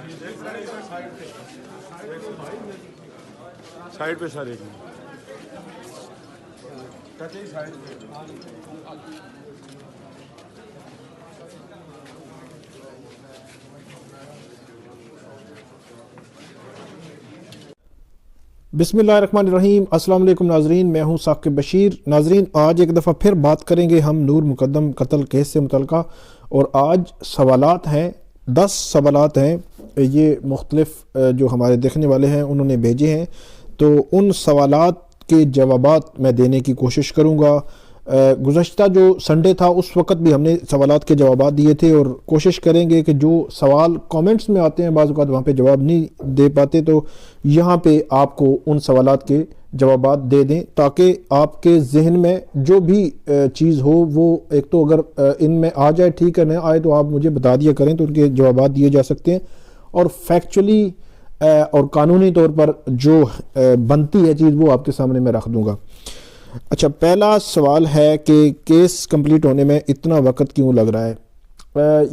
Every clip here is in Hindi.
साइड पे सारे साइड पे। बिस्मिल्लाहिर्रहमानिर्रहीम। अस्सलाम वालेकुम नाजरीन, मैं हूं साकिब बशीर। नाजरीन, आज एक दफ़ा फिर बात करेंगे हम नूर मुकद्दम कत्ल केस से मुतल्लिक़ा। और आज सवालात हैं, 10 सवालात हैं, ये मुख्तलिफ जो हमारे देखने वाले हैं उन्होंने भेजे हैं, तो उन सवालात के जवाबात मैं देने की कोशिश करूँगा। गुज़श्ता जो संडे था उस वक़्त भी हमने सवालात के जवाबात दिए थे, और कोशिश करेंगे कि जो सवाल कमेंट्स में आते हैं बाज़ औक़ात वहाँ पे जवाब नहीं दे पाते, तो यहाँ पे आपको उन सवालात के जवाबात दे दें ताकि आपके जहन में जो भी चीज़ हो वो एक तो अगर इनमें आ जाए ठीक है, ना आए तो आप मुझे बता दिया करें, तो उनके जवाबात दिए जा सकते हैं। और फैक्चुअली और कानूनी तौर पर जो बनती है चीज़ वो आपके सामने मैं रख दूँगा। अच्छा, पहला सवाल है कि केस कंप्लीट होने में इतना वक्त क्यों लग रहा है।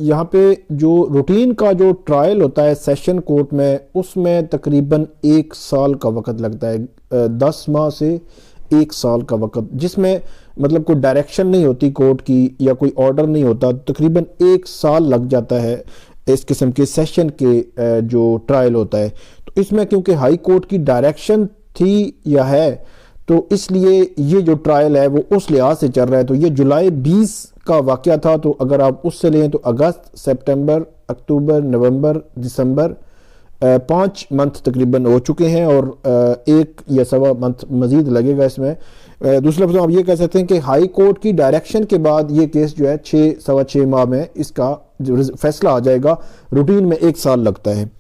यहाँ पे जो रूटीन का जो ट्रायल होता है सेशन कोर्ट में, उसमें तकरीबन 1 साल का वक्त लगता है, 10 माह से 1 साल का वक्त, जिसमें मतलब कोई डायरेक्शन नहीं होती कोर्ट की या कोई ऑर्डर नहीं होता। तकरीबन 1 साल लग जाता है इस किस्म के सेशन के जो ट्रायल होता है। तो इसमें क्योंकि हाई कोर्ट की डायरेक्शन थी या है, तो इसलिए ये जो ट्रायल है वो उस लिहाज से चल रहा है। तो ये जुलाई 20 का वाक़या था, तो अगर आप उससे लें तो अगस्त, सितंबर, अक्टूबर, नवंबर, दिसंबर, 5 मंथ तकरीबन हो चुके हैं, और 1 या सवा मंथ मज़ीद लगेगा इसमें। दूसरा आप ये कह सकते हैं कि हाई कोर्ट की डायरेक्शन के बाद ये केस जो है 6-6.25 माह में इसका जो फैसला आ जाएगा। रूटीन में 1 साल लगता है।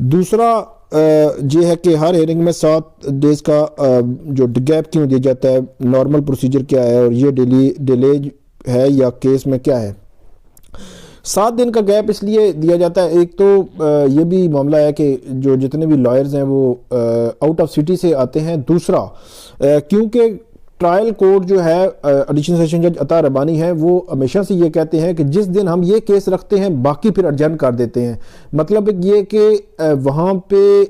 दूसरा ये है कि हर हेयरिंग में 7 डेज का जो गैप क्यों दिया जाता है, नॉर्मल प्रोसीजर क्या है, और ये डिले है या केस में क्या है। 7 दिन का गैप इसलिए दिया जाता है, एक तो ये भी मामला है कि जो जितने भी लॉयर्स हैं वो आउट ऑफ सिटी से आते हैं। दूसरा क्योंकि ट्रायल कोर्ट जो है एडिशनल सेशन जज अता रबानी है, वो हमेशा से ये कहते हैं कि जिस दिन हम ये केस रखते हैं बाकी फिर अर्जन कर देते हैं। मतलब ये कि वहाँ पे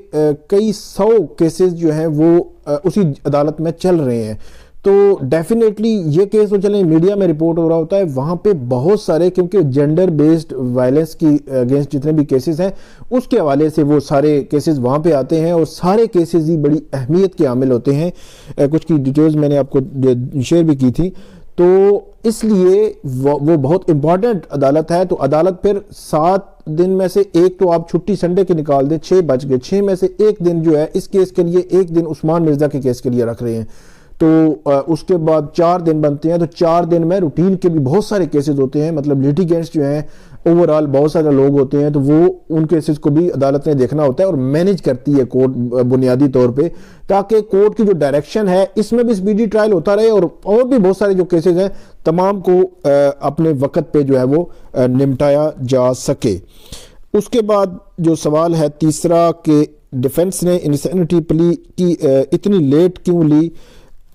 कई 100 केसेस जो हैं वो उसी अदालत में चल रहे हैं। तो डेफिनेटली ये केस तो चले मीडिया में रिपोर्ट हो रहा होता है, वहाँ पे बहुत सारे, क्योंकि जेंडर बेस्ड वायलेंस की अगेंस्ट जितने भी केसेस हैं उसके हवाले से वो सारे केसेस वहाँ पे आते हैं, और सारे केसेस ही बड़ी अहमियत के हामिल होते हैं। कुछ की डिटेल्स मैंने आपको शेयर भी की थी। तो इसलिए वो बहुत इम्पॉर्टेंट अदालत है। तो अदालत फिर 7 दिन में से एक तो आप छुट्टी संडे की निकाल दें, 6 बच गए, 6 में से एक दिन जो है इस केस के लिए, एक दिन उस्मान मिर्जा के केस के लिए रख रहे हैं। तो उसके बाद 4 दिन बनते हैं। तो 4 दिन में रूटीन के भी बहुत सारे केसेस होते हैं, मतलब लिटिगेंट्स जो हैं ओवरऑल बहुत सारे लोग होते हैं, तो वो उन केसेस को भी अदालत ने देखना होता है और मैनेज करती है कोर्ट बुनियादी तौर पे, ताकि कोर्ट की जो डायरेक्शन है इसमें भी स्पीडी ट्रायल होता रहे, और भी बहुत सारे जो केसेस हैं तमाम को अपने वक्त पे जो है वो निपटाया जा सके। उसके बाद जो सवाल है तीसरा कि डिफेंस ने इंसैनिटी प्ली की इतनी लेट क्यों ली।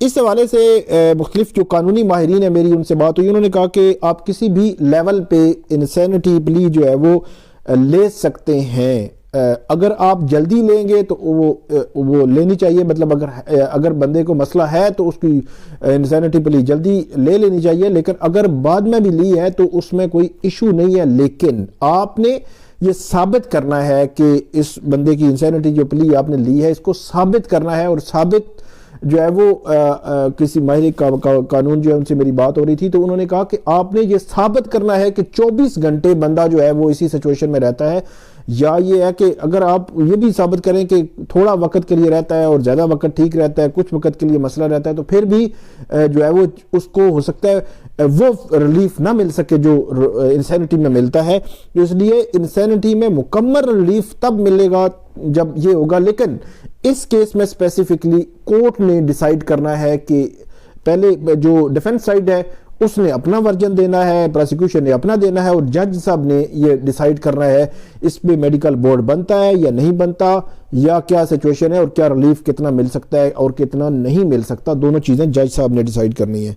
इस हवाले से मुख्तलिफ जो कानूनी माहिरीन है, मेरी उनसे बात हुई, उन्होंने कहा कि आप किसी भी लेवल पे इंसैनिटी प्ली जो है वो ले सकते हैं। अगर आप जल्दी लेंगे तो वो लेनी चाहिए, मतलब अगर बंदे को मसला है तो उसकी इंसैनिटी प्ली जल्दी ले लेनी चाहिए। लेकिन अगर बाद में भी ली है तो उसमें कोई इशू नहीं है, लेकिन आपने ये साबित करना है कि इस बंदे की इंसैनिटी जो प्ली आपने ली है इसको साबित करना है। और साबित जो है वो किसी माहिर कानून जो है उनसे मेरी बात हो रही थी, तो उन्होंने कहा कि आपने ये साबित करना है कि 24 घंटे बंदा जो है वो इसी सिचुएशन में रहता है, या ये है कि अगर आप ये भी साबित करें कि थोड़ा वक्त के लिए रहता है और ज़्यादा वक्त ठीक रहता है, कुछ वक्त के लिए मसला रहता है, तो फिर भी जो है वो उसको हो सकता है वो रिलीफ ना मिल सके जो इंसैनिटी में मिलता है। तो इसलिए इंसैनिटी में मुकम्मल रिलीफ तब मिलेगा जब ये होगा। लेकिन इस केस में स्पेसिफिकली कोर्ट ने डिसाइड करना है कि पहले जो डिफेंस साइड है उसने अपना वर्जन देना है, प्रोसिक्यूशन ने अपना देना है, और जज साहब ने ये डिसाइड करना है इस पे मेडिकल बोर्ड बनता है या नहीं बनता, या क्या सिचुएशन है और क्या रिलीफ कितना मिल सकता है और कितना नहीं मिल सकता। दोनों चीज़ें जज साहब ने डिसाइड करनी है।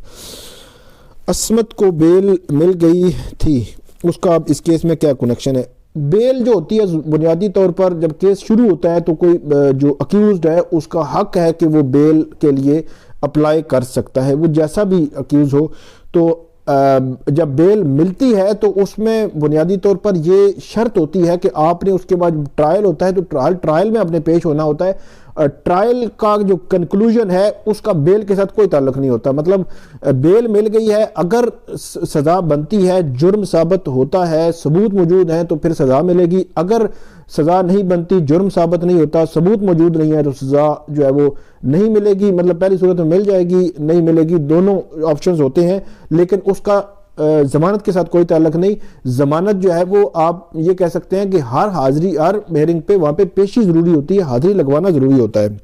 असमत को बेल मिल गई थी, उसका अब इस केस में क्या कनेक्शन है। बेल जो होती है बुनियादी तौर पर जब केस शुरू होता है तो कोई जो अक्यूज्ड है उसका हक है कि वो बेल के लिए अप्लाई कर सकता है, वो जैसा भी अक्यूज हो। तो जब बेल मिलती है तो उसमें बुनियादी तौर पर ये शर्त होती है कि आपने उसके बाद ट्रायल होता है तो ट्रायल में अपने पेश होना होता है। ट्रायल का जो कंक्लूजन है उसका बेल के साथ कोई ताल्लुक नहीं होता। मतलब बेल मिल गई है, अगर सज़ा बनती है, जुर्म साबित होता है, सबूत मौजूद हैं तो फिर सज़ा मिलेगी। अगर सज़ा नहीं बनती, जुर्म साबित नहीं होता, सबूत मौजूद नहीं है तो सज़ा जो है वो नहीं मिलेगी। मतलब पहली सूरत में मिल जाएगी, नहीं मिलेगी, दोनों ऑप्शंस होते हैं, लेकिन उसका जमानत के साथ कोई ताल्लुक नहीं। जमानत जो है वो आप ये कह सकते हैं कि हर हेयरिंग पे वहाँ पे पेशी ज़रूरी होती है, हाजिरी लगवाना ज़रूरी होता है।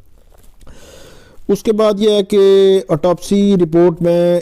उसके बाद यह है कि ऑटोप्सी रिपोर्ट में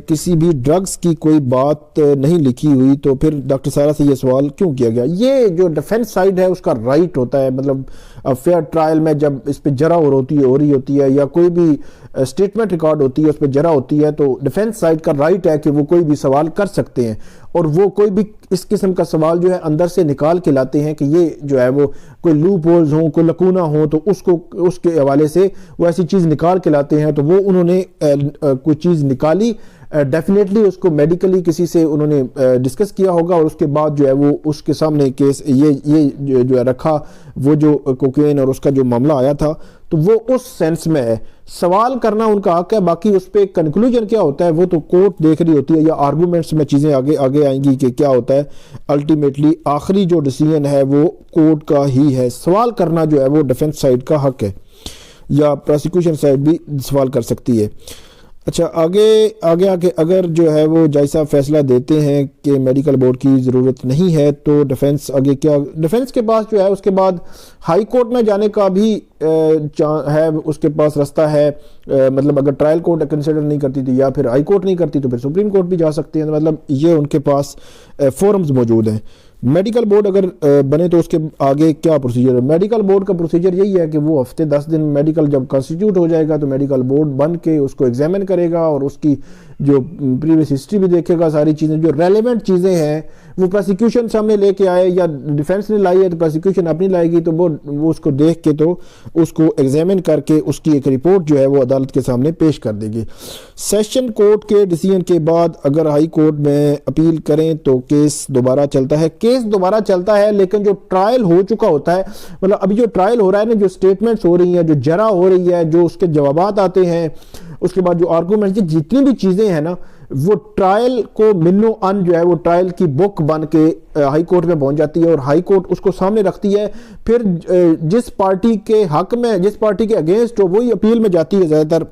किसी भी ड्रग्स की कोई बात नहीं लिखी हुई, तो फिर डॉक्टर सारा से ये सवाल क्यों किया गया? ये जो डिफेंस साइड है उसका राइट होता है। मतलब फेयर ट्रायल में जब इस पे जरा हो रही होती है या कोई भी स्टेटमेंट रिकॉर्ड होती है उस पर जरा होती है तो डिफेंस साइड का राइट है कि वो कोई भी सवाल कर सकते हैं, और वो कोई भी इस किस्म का सवाल जो है अंदर से निकाल के लाते हैं कि ये जो है वो कोई लूप होल्स हो, कोई लकूना हो, तो उसको उसके हवाले से वो ऐसी चीज़ निकाल के लाते हैं। तो वो उन्होंने कोई चीज़ निकाली, डेफिनेटली उसको मेडिकली किसी से उन्होंने डिस्कस किया होगा और उसके बाद जो है वो उसके सामने केस ये जो है रखा, वो जो कोकेन और उसका जो मामला आया था, तो वो उस सेंस में है। सवाल करना उनका हक है, बाकी उस पर कंक्लूजन क्या होता है वो तो कोर्ट देख रही होती है, या आर्गूमेंट्स में चीज़ें आगे आएंगी कि क्या होता है। अल्टीमेटली आखिरी जो डिसीजन है वो कोर्ट का ही है। सवाल करना जो है वो डिफेंस साइड का हक है, या प्रोसिक्यूशन साइड भी सवाल कर सकती है। अच्छा, आगे अगर जो है वो जज साहब फैसला देते हैं कि मेडिकल बोर्ड की ज़रूरत नहीं है, तो डिफेंस आगे क्या, डिफेंस के पास जो है उसके बाद हाई कोर्ट में जाने का भी है, उसके पास रास्ता है। मतलब अगर ट्रायल कोर्ट कंसिडर नहीं करती थी या फिर हाई कोर्ट नहीं करती तो फिर सुप्रीम कोर्ट भी जा सकते हैं। मतलब ये उनके पास फोरम्स मौजूद हैं। मेडिकल बोर्ड अगर बने तो उसके आगे क्या प्रोसीजर है? मेडिकल बोर्ड का प्रोसीजर यही है कि वो हफ्ते 10 दिन मेडिकल जब कॉन्स्टिट्यूट हो जाएगा तो मेडिकल बोर्ड बन के उसको एग्जामिन करेगा और उसकी जो प्रीवियस हिस्ट्री भी देखेगा, सारी चीज़ें जो रेलेवेंट चीज़ें हैं वो प्रोसिक्यूशन सामने लेके आए या डिफेंस ने लाई है तो प्रोसिक्यूशन अपनी लाएगी, तो वो उसको देख के तो उसको एग्जामिन करके उसकी एक रिपोर्ट जो है वो अदालत के सामने पेश कर देगी। सेशन कोर्ट के डिसीजन के बाद अगर हाई कोर्ट में अपील करें तो केस दोबारा चलता है। केस दोबारा चलता है, लेकिन जो ट्रायल हो चुका होता है, मतलब अभी जो ट्रायल हो रहा है ना, जो स्टेटमेंट्स हो रही हैं, जो जरा हो रही है, जो उसके जवाबात आते हैं, उसके बाद जो आर्गूमेंट, जितनी भी चीज़ें हैं ना, वो ट्रायल को मिन्नो अन जो है वो ट्रायल की बुक बन के हाई कोर्ट में पहुंच जाती है और हाई कोर्ट उसको सामने रखती है। फिर जिस पार्टी के हक में, जिस पार्टी के अगेंस्ट हो, वही अपील में जाती है ज़्यादातर।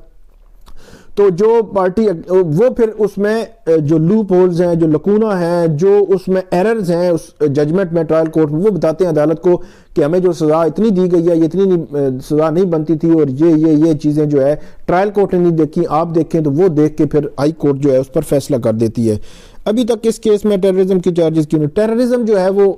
तो जो पार्टी वो फिर उसमें जो लूप होल्स हैं, जो लकूना हैं, जो उसमें एरर्स हैं उस जजमेंट में, ट्रायल कोर्ट में, वो बताते हैं अदालत को कि हमें जो सज़ा इतनी दी गई है, ये इतनी सज़ा नहीं बनती थी और ये चीज़ें जो है ट्रायल कोर्ट ने नहीं देखी, आप देखें, तो वो देख के फिर हाई कोर्ट जो है उस पर फैसला कर देती है। अभी तक इस केस में टेररिज्म की चार्जेस क्यों? टेररिज्म जो है वो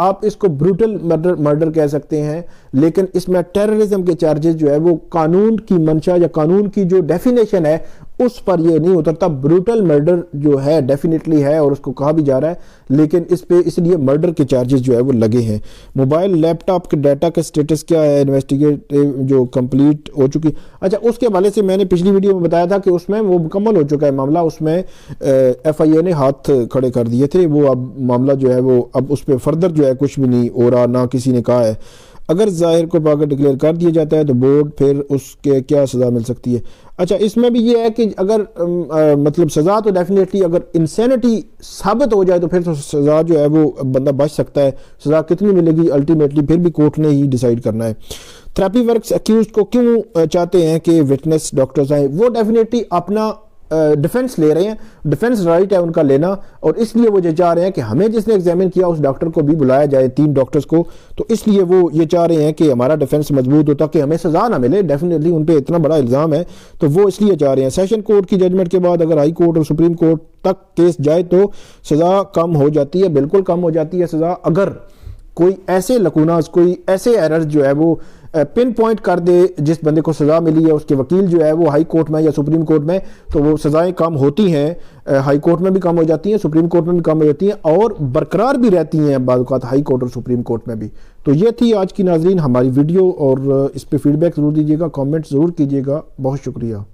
आप इसको ब्रूटल मर्डर कह सकते हैं, लेकिन इसमें टेररिज्म के चार्जेस जो है वो कानून की मंशा या कानून की जो डेफिनेशन है उस पर ये नहीं उतरता। ब्रूटल मर्डर जो है डेफिनेटली है और उसको कहा भी जा रहा है, लेकिन इस पे इसलिए मर्डर के चार्जेस जो है वो लगे हैं। मोबाइल लैपटॉप के डाटा का स्टेटस क्या है? इन्वेस्टिगेटिव जो कंप्लीट हो चुकी। अच्छा, उसके हवाले से मैंने पिछली वीडियो में बताया था कि उसमें वो मुकम्मल हो चुका है मामला, उसमें FIA ने हाथ खड़े कर दिए थे। वो अब मामला जो है वो अब उस पर फर्दर जो है कुछ भी नहीं हो रहा, ना किसी ने कहा है। अगर जाहिर को पागल डिक्लेयर कर दिया जाता है तो बोर्ड फिर उसके क्या सज़ा मिल सकती है? अच्छा, इसमें भी ये है कि अगर मतलब सज़ा तो डेफिनेटली अगर इंसैनिटी साबित हो जाए तो फिर तो सज़ा जो है वो बंदा बच सकता है। सज़ा कितनी मिलेगी अल्टीमेटली फिर भी कोर्ट ने ही डिसाइड करना है। थेरेपी वर्क्स अक्यूज को क्यों चाहते हैं कि विटनेस डॉक्टर्स आए? वो डेफिनेटली अपना डिफेंस ले रहे हैं, डिफेंस राइट है उनका लेना, और इसलिए वो ये चाह रहे हैं कि हमें जिसने एग्जामिन किया उस डॉक्टर को भी बुलाया जाए, 3 डॉक्टर्स को। तो इसलिए वो ये चाह रहे हैं कि हमारा डिफेंस मजबूत हो ताकि हमें सज़ा ना मिले। डेफिनेटली उन पर इतना बड़ा इल्ज़ाम है, तो वो इसलिए चाह रहे हैं। सेशन कोर्ट की जजमेंट के बाद अगर हाई कोर्ट और सुप्रीम कोर्ट तक केस जाए तो सज़ा कम हो जाती है, बिल्कुल कम हो जाती है सज़ा। अगर कोई ऐसे लकूनास, कोई ऐसे एरर्स जो है वो पिन पॉइंट कर दे जिस बंदे को सज़ा मिली है, उसके वकील जो है वो हाई कोर्ट में या सुप्रीम कोर्ट में, तो वो सज़ाएं कम होती हैं, हाई कोर्ट में भी कम हो जाती हैं, सुप्रीम कोर्ट में भी कम हो जाती हैं और बरकरार भी रहती हैं बाद औक़ात हाई कोर्ट और सुप्रीम कोर्ट में भी। तो ये थी आज की नाज़रीन हमारी वीडियो, और इस पर फीडबैक ज़रूर दीजिएगा, कॉमेंट ज़रूर कीजिएगा। बहुत शुक्रिया।